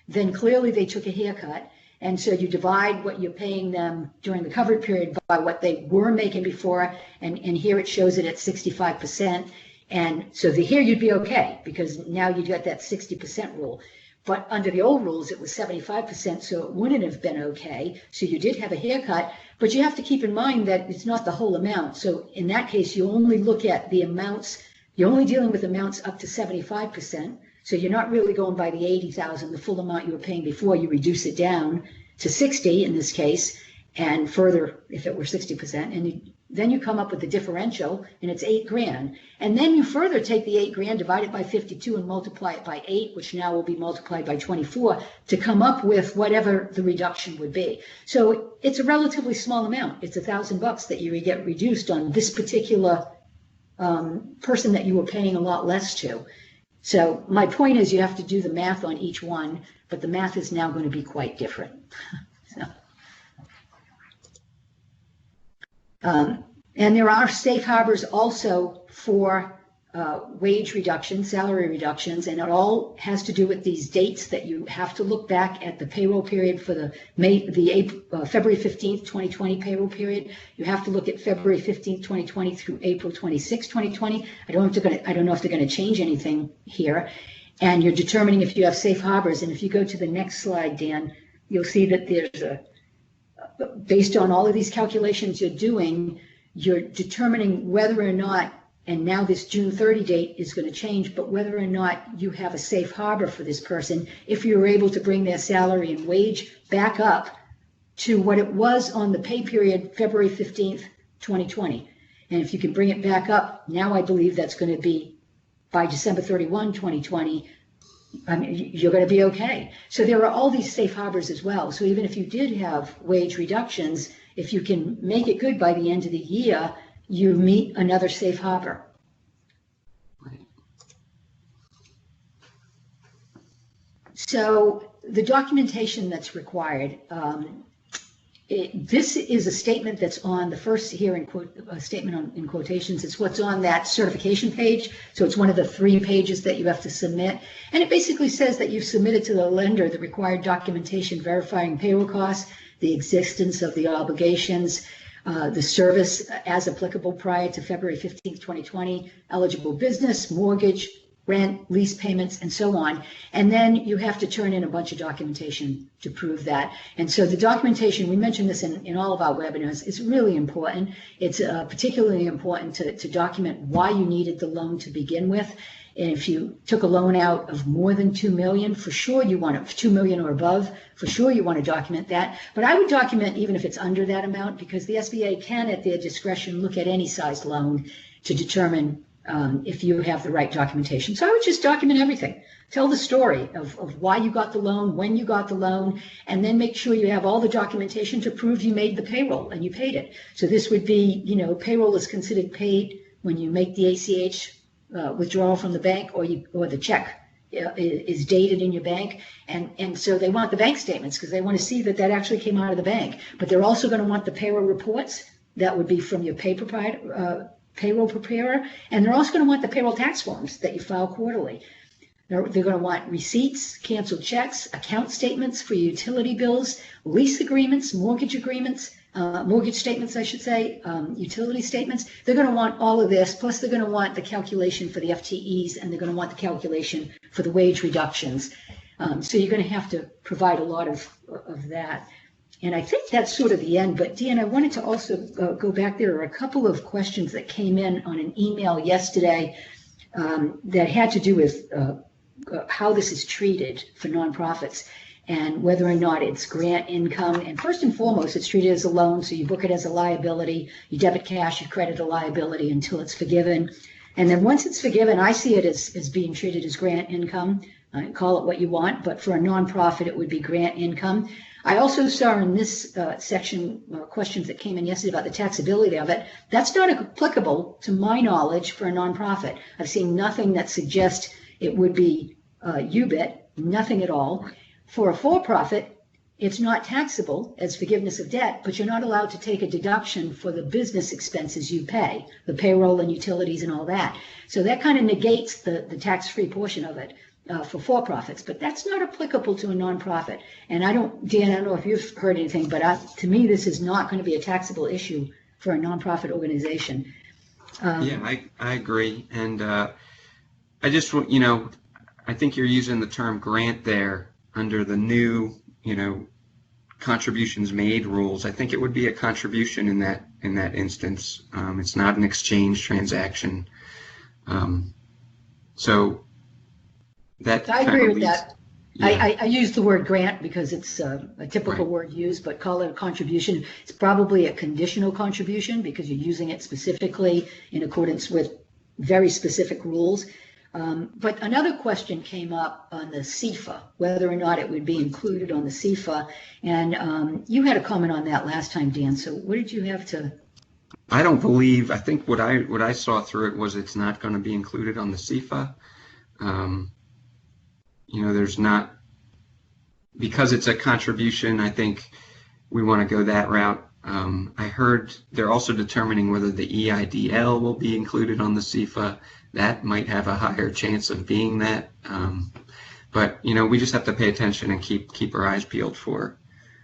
then clearly they took a haircut, and so you divide what you're paying them during the covered period by what they were making before, and here it shows it at 65%, and so here you'd be okay because now you got that 60% rule. But under the old rules, it was 75%, so it wouldn't have been okay. So you did have a haircut, but you have to keep in mind that it's not the whole amount. So in that case, you only look at the amounts, you're only dealing with amounts up to 75%. So you're not really going by the 80,000, the full amount you were paying before. You reduce it down to 60 in this case, and further if it were 60%. And then you come up with the differential, and it's $8,000. And then you further take the $8,000, divide it by 52, and multiply it by 8, which now will be multiplied by 24, to come up with whatever the reduction would be. So it's a relatively small amount. It's $1,000 that you get reduced on this particular person that you were paying a lot less to. So my point is you have to do the math on each one, but the math is now going to be quite different. And there are safe harbors also for wage reductions, salary reductions, and it all has to do with these dates that you have to look back at the payroll period for the February 15th, 2020 payroll period. You have to look at February 15th, 2020 through April 26th, 2020. I don't know if they're going to change anything here. And you're determining if you have safe harbors. And if you go to the next slide, Dan, you'll see that there's based on all of these calculations you're doing, you're determining whether or not, and now this June 30 date is going to change, but whether or not you have a safe harbor for this person if you were able to bring their salary and wage back up to what it was on the pay period February 15th, 2020. And if you can bring it back up, now I believe that's going to be by December 31, 2020, you're going to be okay. So there are all these safe harbors as well. So even if you did have wage reductions, if you can make it good by the end of the year, you meet another safe harbor. Right. So the documentation that's required, this is a statement that's on the first here in quote, statement in quotations. It's what's on that certification page. So it's one of the 3 pages that you have to submit. And it basically says that you've submitted to the lender the required documentation verifying payroll costs, the existence of the obligations, the service as applicable prior to February 15th, 2020, eligible business, mortgage, rent, lease payments, and so on. And then you have to turn in a bunch of documentation to prove that. And so the documentation, we mentioned this in all of our webinars, is really important. It's particularly important to document why you needed the loan to begin with. And if you took a loan out of more than $2 million, for sure you want it, $2 million or above, for sure you want to document that. But I would document even if it's under that amount, because the SBA can, at their discretion, look at any size loan to determine if you have the right documentation. So I would just document everything. Tell the story of why you got the loan, when you got the loan, and then make sure you have all the documentation to prove you made the payroll and you paid it. So this would be, payroll is considered paid when you make the ACH withdrawal from the bank, or the check is dated in your bank. And so they want the bank statements because they want to see that actually came out of the bank. But they're also going to want the payroll reports. That would be from your payroll preparer, and they're also going to want the payroll tax forms that you file quarterly. They're going to want receipts, canceled checks, account statements for utility bills, lease agreements, mortgage statements, I should say, utility statements. They're going to want all of this, plus they're going to want the calculation for the FTEs, and they're going to want the calculation for the wage reductions. So you're going to have to provide a lot of that. And I think that's sort of the end. But Dan, I wanted to also go back. There are a couple of questions that came in on an email yesterday that had to do with how this is treated for nonprofits and whether or not it's grant income. And first and foremost, it's treated as a loan, so you book it as a liability. You debit cash, you credit a liability until it's forgiven. And then once it's forgiven, I see it as being treated as grant income. Call it what you want, but for a nonprofit, it would be grant income. I also saw in this section questions that came in yesterday about the taxability of it. That's not applicable, to my knowledge, for a nonprofit. I've seen nothing that suggests it would be UBIT, nothing at all. For a for-profit, it's not taxable as forgiveness of debt, but you're not allowed to take a deduction for the business expenses you pay, the payroll and utilities and all that. So that kind of negates the tax-free portion of it. For-profits, but that's not applicable to a nonprofit. And Dan, I don't know if you've heard anything, but to me, this is not going to be a taxable issue for a nonprofit organization. Yeah, I agree. And I just, I think you're using the term grant there under the new, contributions made rules. I think it would be a contribution in that instance. It's not an exchange transaction. So that I agree with that. Yeah. I use the word grant because it's a typical word used, but call it a contribution. It's probably a conditional contribution because you're using it specifically in accordance with very specific rules. But another question came up on the CFA, whether or not it would be included on the CFA. And you had a comment on that last time, Dan. So what did you have to? I think what I saw through it was it's not going to be included on the CFA. There's not, because it's a contribution, I think we want to go that route. I heard they're also determining whether the EIDL will be included on the CFA. That might have a higher chance of being that. But, we just have to pay attention and keep our eyes peeled for.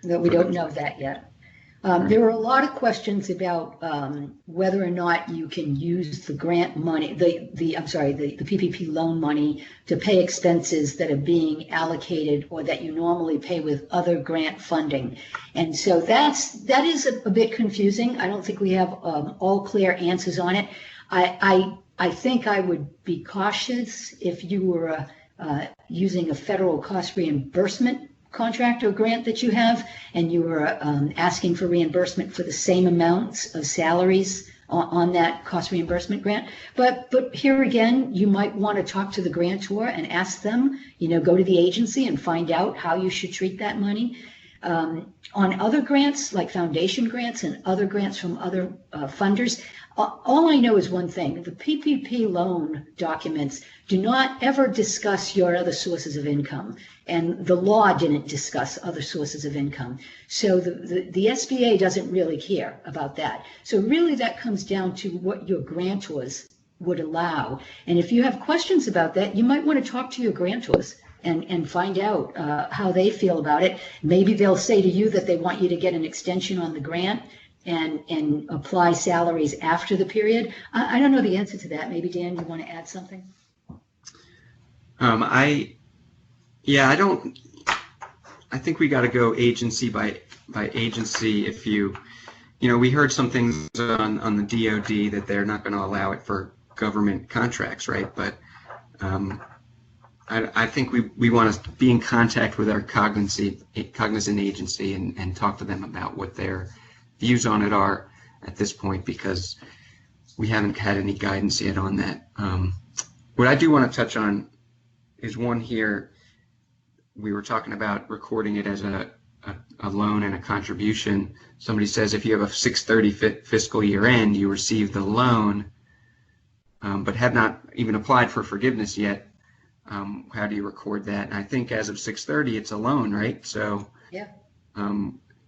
No, we don't know that yet. There were a lot of questions about whether or not you can use the grant money, the PPP loan money to pay expenses that are being allocated or that you normally pay with other grant funding. And so that is a bit confusing. I don't think we have all clear answers on it. I think I would be cautious if you were using a federal cost reimbursement contract or grant that you have, and you are asking for reimbursement for the same amounts of salaries on that cost reimbursement grant. But here again, you might want to talk to the grantor and ask them, go to the agency and find out how you should treat that money. On other grants, like foundation grants and other grants from other funders, All I know is one thing. The PPP loan documents do not ever discuss your other sources of income, and the law didn't discuss other sources of income. So the SBA doesn't really care about that. So really that comes down to what your grantors would allow. And if you have questions about that, you might want to talk to your grantors and find out how they feel about it. Maybe they'll say to you that they want you to get an extension on the grant and apply salaries after the period. I don't know the answer to that. Maybe Dan, you want to add something? I think we got to go agency by agency. If we heard some things on the DoD that they're not going to allow it for government contracts, right? But I think we want to be in contact with our cognizant agency and talk to them about what their views on it are at this point, because we haven't had any guidance yet on that. What I do want to touch on is one here. We were talking about recording it as a loan and a contribution. Somebody says if you have a 6/30 fiscal year end, you receive the loan, but have not even applied for forgiveness yet. How do you record that? And I think as of 6/30, it's a loan, right? So yeah.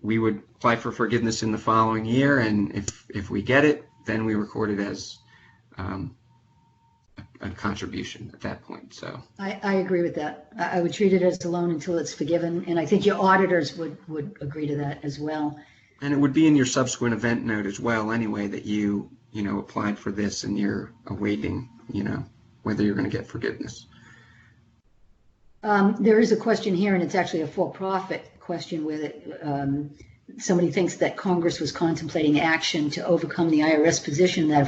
We would apply for forgiveness in the following year, and if we get it, then we record it as a contribution at that point. So I agree with that. I would treat it as a loan until it's forgiven, and I think your auditors would agree to that as well. And it would be in your subsequent event note as well, anyway, that you applied for this and you're awaiting, whether you're going to get forgiveness. There is a question here, and it's actually a for-profit question where somebody thinks that Congress was contemplating action to overcome the IRS position that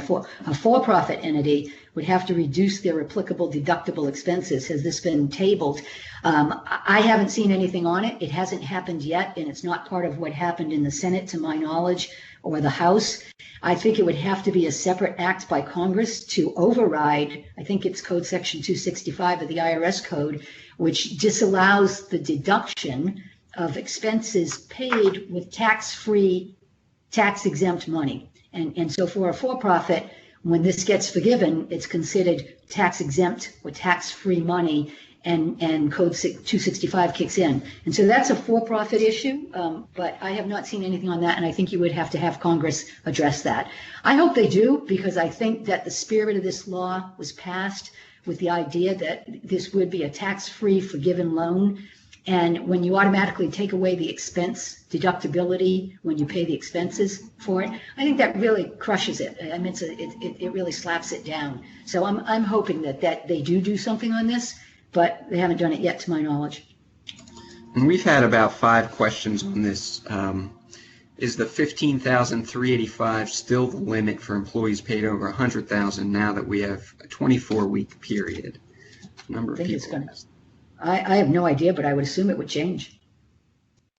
a for-profit entity would have to reduce their applicable deductible expenses. Has this been tabled? I haven't seen anything on it. It hasn't happened yet, and it's not part of what happened in the Senate, to my knowledge, or the House. I think it would have to be a separate act by Congress to override, I think it's Code Section 265 of the IRS Code, which disallows the deduction of expenses paid with tax-free, tax-exempt money. And so for a for-profit, when this gets forgiven, it's considered tax-exempt or tax-free money, and Code 265 kicks in. And so that's a for-profit issue, but I have not seen anything on that, and I think you would have to have Congress address that. I hope they do, because I think that the spirit of this law was passed with the idea that this would be a tax-free forgiven loan. And when you automatically take away the expense deductibility when you pay the expenses for it, I think that really crushes it. I mean, it really slaps it down. So I'm hoping that they do something on this, but they haven't done it yet, to my knowledge. And we've had about 5 questions on this. Is the $15,385 still the limit for employees paid over $100,000 now that we have a 24-week period? Number of people. I have no idea, but I would assume it would change.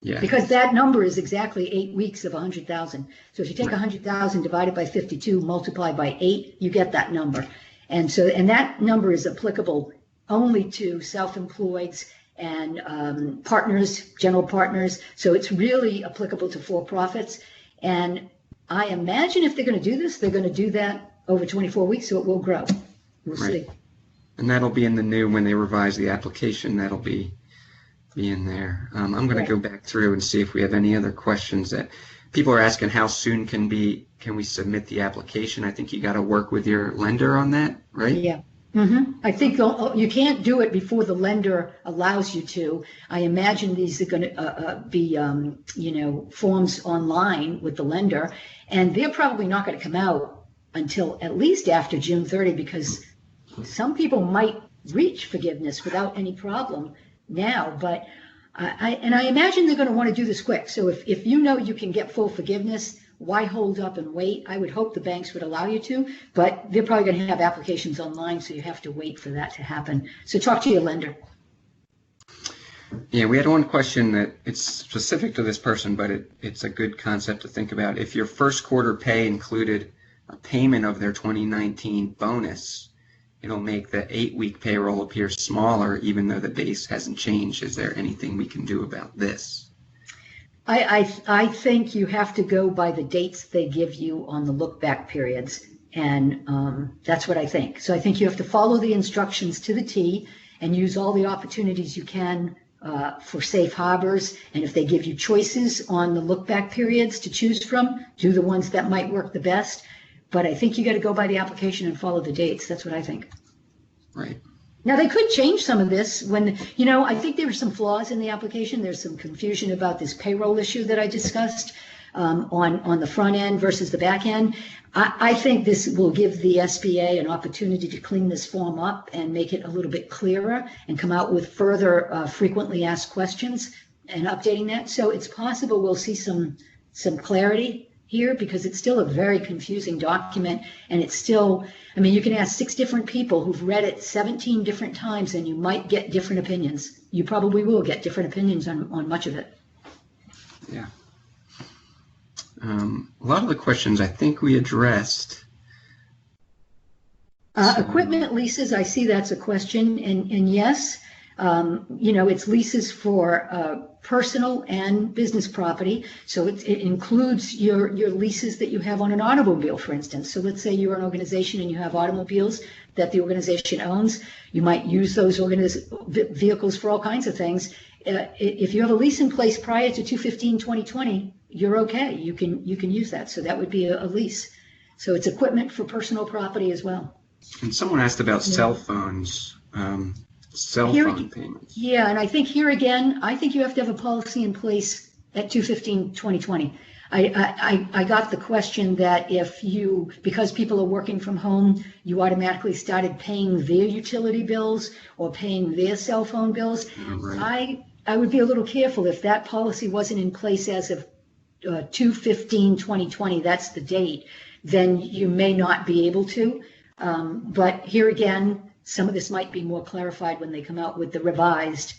Yeah. Because that number is exactly 8 weeks of 100,000. So if you take 100,000 divided by 52, multiply by 8, you get that number. And that number is applicable only to self-employeds and partners, general partners. So it's really applicable to for-profits. And I imagine if they're going to do this, they're going to do that over 24 weeks, so it will grow. We'll see. And that'll be in the new, when they revise the application, that'll be in there. I'm going to go back through and see if we have any other questions that people are asking. How soon can we submit the application? I think you got to work with your lender on that, right? Yeah. I think you can't do it before the lender allows you to. I imagine these are going to be, forms online with the lender, and they're probably not going to come out until at least after June 30, because some people might reach forgiveness without any problem now. But I imagine they're going to want to do this quick. So if you know you can get full forgiveness, why hold up and wait? I would hope the banks would allow you to, but they're probably going to have applications online, so you have to wait for that to happen. So talk to your lender. Yeah, we had one question that it's specific to this person, but it's a good concept to think about. If your first quarter pay included a payment of their 2019 bonus, it'll make the 8-week payroll appear smaller, even though the base hasn't changed. Is there anything we can do about this? I think you have to go by the dates they give you on the look back periods. And that's what I think. So I think you have to follow the instructions to the T and use all the opportunities you can for safe harbors. And if they give you choices on the look back periods to choose from, do the ones that might work the best. But I think you got to go by the application and follow the dates. That's what I think. Right. Now, they could change some of this when, I think there were some flaws in the application. There's some confusion about this payroll issue that I discussed on the front end versus the back end. I think this will give the SBA an opportunity to clean this form up and make it a little bit clearer and come out with further frequently asked questions and updating that. So it's possible we'll see some clarity here, because it's still a very confusing document, and it's still, you can ask 6 different people who've read it 17 different times and you might get different opinions. You probably will get different opinions on much of it. Yeah. A lot of the questions I think we addressed. Equipment leases, I see that's a question, and yes, it's leases for personal and business property. So it includes your leases that you have on an automobile, for instance. So let's say you're an organization and you have automobiles that the organization owns. You might use those vehicles for all kinds of things. If you have a lease in place prior to 2/15/2020, you're okay. You can use that. So that would be a lease. So it's equipment for personal property as well. And someone asked about cell phones. Cell phone payments. Yeah, and I think here again, I think you have to have a policy in place at 2/15/2020. I got the question that because people are working from home, you automatically started paying their utility bills or paying their cell phone bills. Right. I would be a little careful if that policy wasn't in place as of 2/15/2020, that's the date, then you may not be able to. But here again, some of this might be more clarified when they come out with the revised,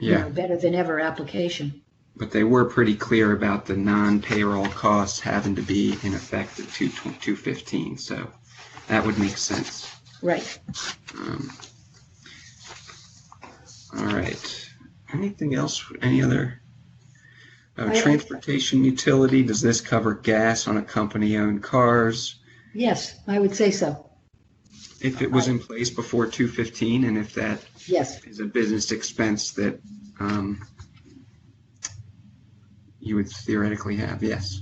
better than ever application. But they were pretty clear about the non-payroll costs having to be in effect at 2/15, so that would make sense. Right. All right. Anything else? Any other? Transportation utility, does this cover gas on a company-owned cars? Yes, I would say so. If it was in place before 2/15, and if that is a business expense that you would theoretically have, yes.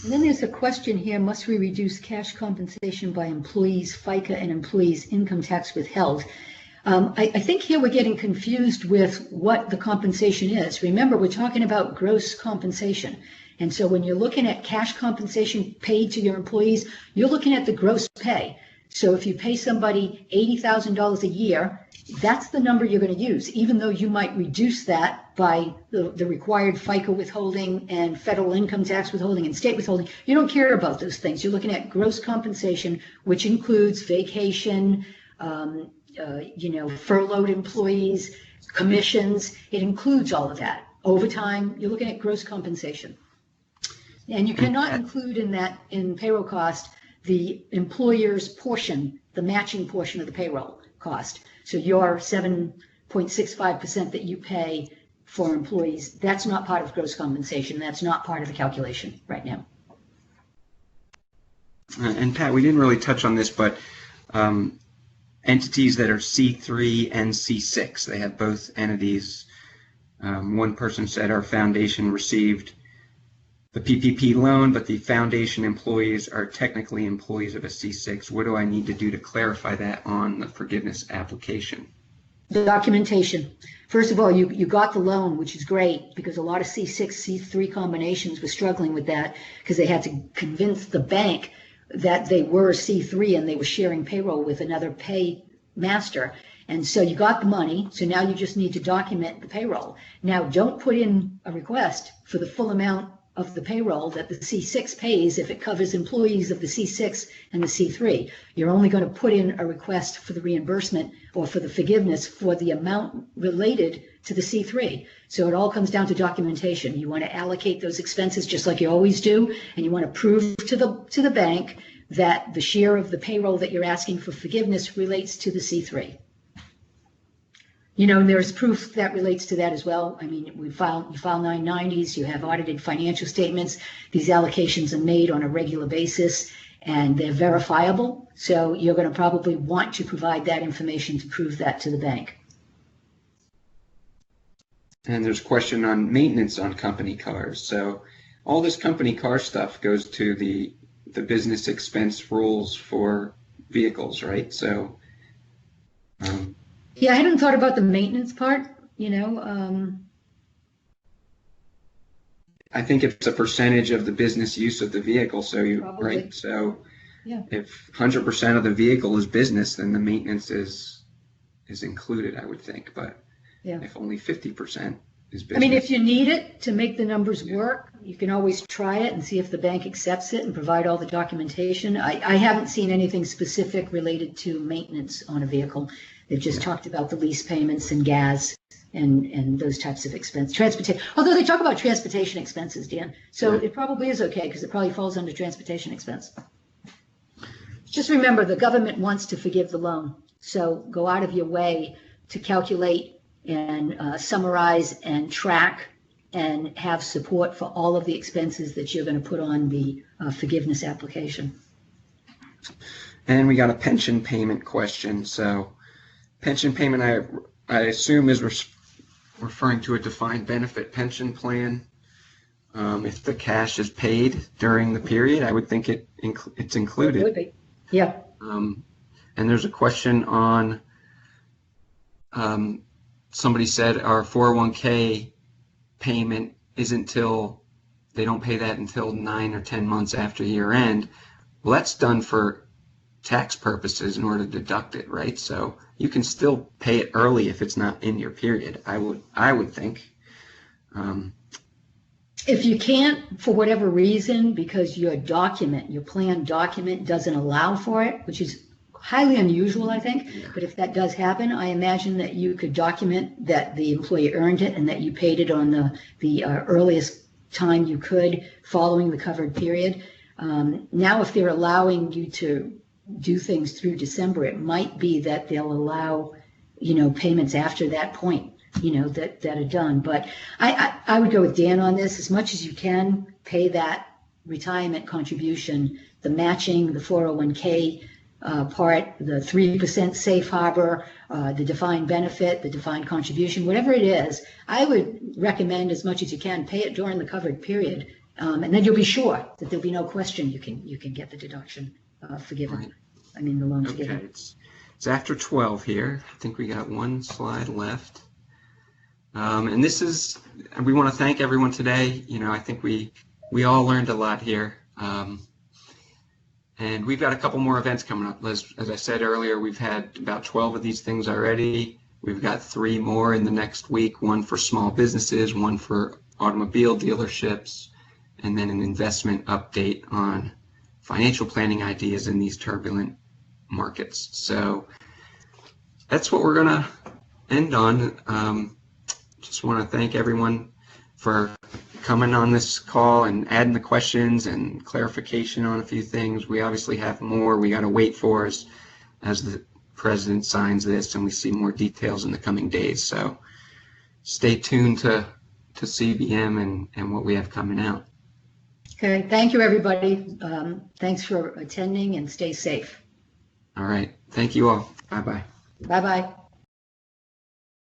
And then there's a question here, must we reduce cash compensation by employees' FICA and employees' income tax withheld? I think here we're getting confused with what the compensation is. Remember, we're talking about gross compensation. And so when you're looking at cash compensation paid to your employees, you're looking at the gross pay. So if you pay somebody $80,000 a year, that's the number you're going to use, even though you might reduce that by the required FICA withholding and federal income tax withholding and state withholding. You don't care about those things. You're looking at gross compensation, which includes vacation, furloughed employees, commissions. It includes all of that. Overtime, you're looking at gross compensation. And you cannot include in payroll cost the employer's portion, the matching portion of the payroll cost. So your 7.65% that you pay for employees, that's not part of gross compensation. That's not part of the calculation right now. And Pat, we didn't really touch on this, but entities that are C3 and C6, they have both entities. One person said our foundation received the PPP loan, but the foundation employees are technically employees of a C6. What do I need to do to clarify that on the forgiveness application? The documentation. First of all, you got the loan, which is great, because a lot of C6, C3 combinations were struggling with that because they had to convince the bank that they were C3 and they were sharing payroll with another pay master. And so you got the money, so now you just need to document the payroll. Now, don't put in a request for the full amount of the payroll that the C6 pays if it covers employees of the C6 and the C3. You're only going to put in a request for the reimbursement or for the forgiveness for the amount related to the C3. So it all comes down to documentation. You want to allocate those expenses just like you always do, and you want to prove to the bank that the share of the payroll that you're asking for forgiveness relates to the C3. There's proof that relates to that as well. I mean, you file 990s, you have audited financial statements. These allocations are made on a regular basis and they're verifiable. So you're going to probably want to provide that information to prove that to the bank. And there's a question on maintenance on company cars. So all this company car stuff goes to the business expense rules for vehicles, right? So yeah, I hadn't thought about the maintenance part, I think it's a percentage of the business use of the vehicle. So right. So yeah. If 100% of the vehicle is business, then the maintenance is included, I would think. But yeah. If only 50% is business. I mean, if you need it to make the numbers work, you can always try it and see if the bank accepts it and provide all the documentation. I haven't seen anything specific related to maintenance on a vehicle. They've just talked about the lease payments and gas and those types of expenses. Transportation, although they talk about transportation expenses, Dan. So it probably is okay because it probably falls under transportation expense. Just remember, the government wants to forgive the loan. So go out of your way to calculate and summarize and track and have support for all of the expenses that you're going to put on the forgiveness application. And we got a pension payment question. So pension payment, I assume, is referring to a defined benefit pension plan. If the cash is paid during the period, I would think it's included. It would be. Yeah. And there's a question on, somebody said our 401k payment isn't till, they don't pay that until 9 or 10 months after year end. Well, that's done for tax purposes in order to deduct it, right? So you can still pay it early if it's not in your period, I would think. If you can't, for whatever reason, because your plan document doesn't allow for it, which is highly unusual, I think, but if that does happen, I imagine that you could document that the employee earned it and that you paid it on the earliest time you could following the covered period. Now, if they're allowing you to do things through December, it might be that they'll allow, payments after that point, that are done. But I would go with Dan on this. As much as you can, pay that retirement contribution, the matching, the 401k part, the 3% safe harbor, the defined benefit, the defined contribution, whatever it is. I would recommend, as much as you can, pay it during the covered period, and then you'll be sure that there'll be no question you can get the deduction forgiven. Right. I mean, the loan forgiven. Okay, it's after 12 here. I think we got one slide left. And this is, we want to thank everyone today. I think we all learned a lot here. And we've got a couple more events coming up. As I said earlier, we've had about 12 of these things already. We've got 3 more in the next week, one for small businesses, one for automobile dealerships, and then an investment update on financial planning ideas in these turbulent markets. So that's what we're going to end on. Just want to thank everyone for coming on this call and adding the questions and clarification on a few things. We obviously have more we got to wait for as the president signs this and we see more details in the coming days. So stay tuned to CBM and what we have coming out. Okay, thank you, everybody. Thanks for attending and stay safe. All right. Thank you all. Bye-bye. Bye-bye.